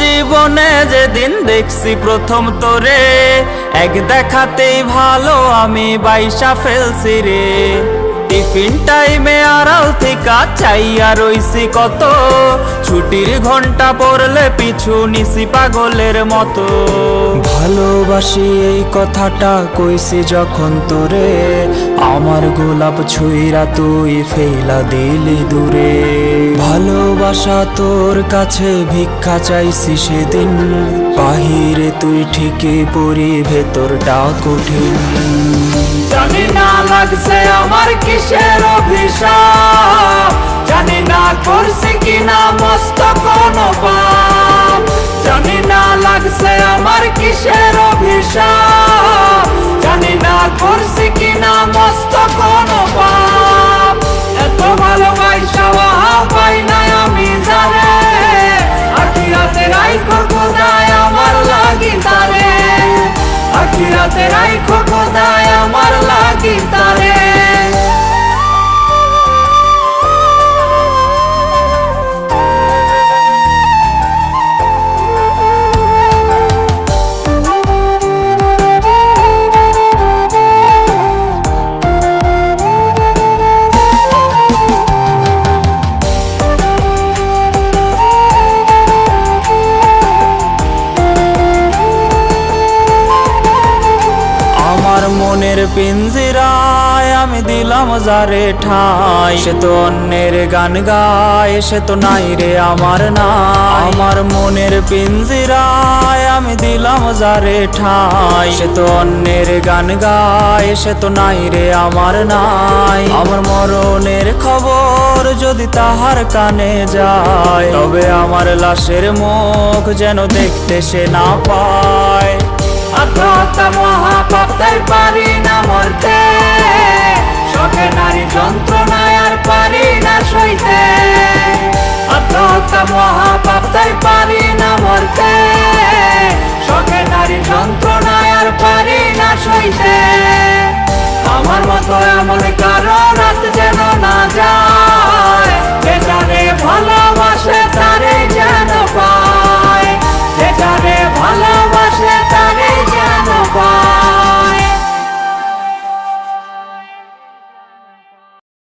জীবনে যেদিন দেখছি প্রথম তোরে, এক দেখাতেই ভালো আমি বাইসা ফেলছি রে। টিফিন টাইমে আড়াল থেকে চাইয়া রইছি কত, ছুটির ঘন্টা পড়লে পিছু নিছি পাগলের মতো। ভালোবাসি এই কথাটা কইছি যখন তোরে, আমার গোলাপ ছুঁইরা তুই ফেলা দিলি দূরে। ভালোবাসা তোর কাছে ভিক্ষা চাইছি সেদিন, বাহিরে তুই ঠিকই পড়ি ভেতরটা কঠিন। জানি না লাগছে আমার কিসের অভিশাপ, জানি না করছি কিনা মস্ত কোনো পাপ। জানি না লাগছে আমার কিসের অভিশাপ, জানি না করছি কিনা মস্ত কোনো পাপ। এত ভালোবাসা পাই নাই আমি জানে, আখিরাতে রাইখো খোদায় আমার লাগি তারে, আখিরাতে রাইখো খোদায় আমার লাগি তারে। মনের পিঞ্জিরায় আমি দিলাম যারে ঠাই, সে তো অন্যের গান গায়, সে তো নাই রে আমার নাই। আমার মনের পিঞ্জিরায় আমি দিলাম যারে ঠাই, সে তো অন্যের গান গায়, সে তো নাই রে আমার নাই। আমার মরণের খবর যদি তাহার কানে যায়, তবে আমার লাশের মুখ যেন দেখতে সে না পায়। আত্মহত্যা মহাপাপ তাই পারি না মরতে, শখে নারী যন্ত্রণায় আর পারি না সইতে। আত্মহত্যা মহাপাপ তাই পারি না মরতে, শখে নারী যন্ত্রণায় আর পারি না সইতে। আমার মতো এমন কারো